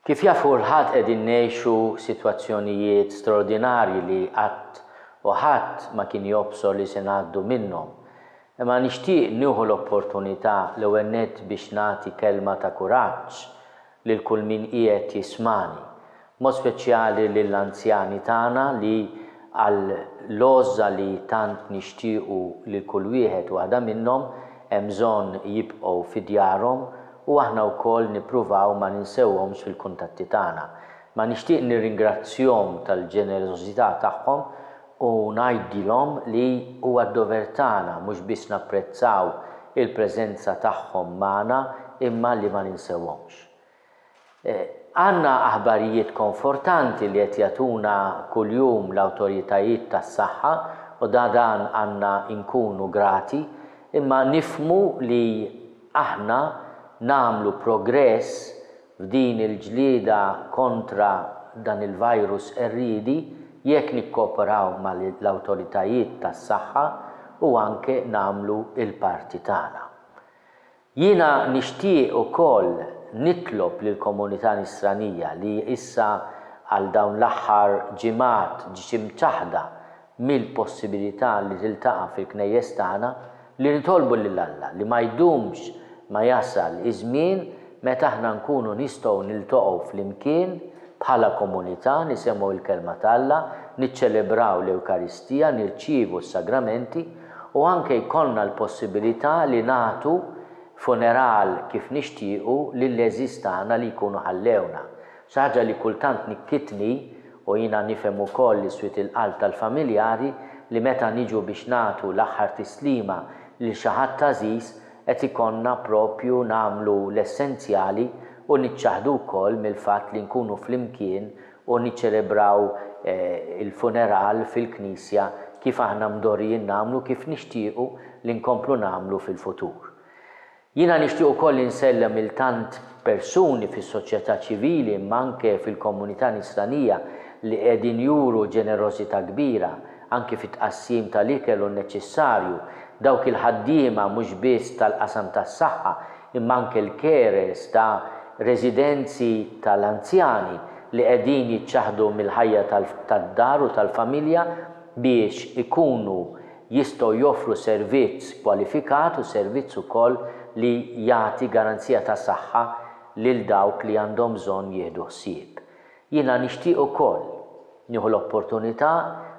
Kif jafu l-ħadd qegħdin ngħixu sitwazzjonijiet straordinarji li qatt u ħadd ma kien jobsor li se ngħaddu minnhom. Imma nixtieq nieħu l-opportunità l-ewwel nett biex nagħti kelma ta' kuraġġ lil kull min qiegħed jismani, mod speċjali lill-anzjani tagħna li għall-għoża li tant nixtiequ lil kull wieħed waħda minnhom hemm bżonn jibqgħu fi djarhom u aħna wkoll nippruvaw ma ninsewhomx fil-kuntatti tagħna. Ma nixtieq nirringrazzjahom tal-ġenerożità tagħhom u ngħidilhom li huwa d-dover tagħna mhux biss napprezzaw il-preżenza tagħhom magħna imma li ma ninsewhomx. Għandna aħbarijiet konfortanti li qed jagħtuna kuljum l-awtoritajiet tas-saħħa u dan għandna nkunu grati, imma nifhmu li aħna nagħmlu progress f'din il-ġlieda kontra dan il-virus erridi jekk nikkooperaw mal-awtoritajiet tas-saħħa u anke nagħmlu il-parti tagħna. Jiena nixtieq ukoll nitlob lill-komunità nisranija li issa għal dawn l-aħħar ġimgħat ġiet imċaħda mill-possibilità li tiltaqa' fil-knejjes tagħna li nitolbu lil Alla li ma jdumx ma jasal iż-żmien meta aħna nkunu nistgħu niltaqgħu flimkien bħala komunità nisemgħu l-kelma t'Alla, niċċelebraw l-Ewkaristija, nirċievu s-sagramenti u anke jkollna l-possibilità li nagħtu funeral kif nixtiequ lill-leżiż tagħna li jkunu ħallewna. Xi ħaġa li kultant nikkitni u jiena nifhem ukoll l-iswiet il-qalb tal-familjari li meta niġu biex nagħtu l-aħħar tislima lil xi ħadd għażiż qed ikollna proprju nagħmlu l-essenzjali u niċċaħdu wkoll mill-fatt li nkunu flimkien u niċċelebraw il-funeral fil-Knisja kif aħna mdorrijin nagħmlu kif nixtiequ li nkomplu nagħmlu fil-futur. Jiena nixtieq ukoll insellem il-tant persuni fis-soċjetà ċivili imma anke fil-komunità nisranija li qegħdin juru ġenerożità kbira anke fit-tqassim tal-ikel u neċessarju dawk il-ħaddiema mhux biss tal-qasam tas-saħħa imma anke l-keres ta' residenzi tal-anzjani li qegħdin jiċċaħdu mill-ħajja tad-dar u tal-familja biex ikunu jistgħu joffru servizz kwalifikat u servizz ukoll li jagħti garanzija ta' saħħa lil dawk li għandhom bżonn jieħdu ħsieb. Jiena nixtieq ukoll nieħu l-opportunità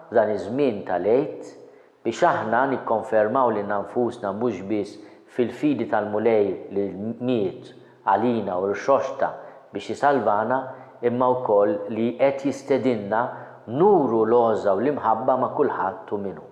f'dan iż-żmien tal-Għid biex aħna nikkonfermaw lil nfusna mhux biss fil-fidi tal-mulej li miet għalina u rxoxta biex jisalvana imma wkoll li qed jistedinna nuru l-għoża u l-imħabba ma' kulħadd u minnu.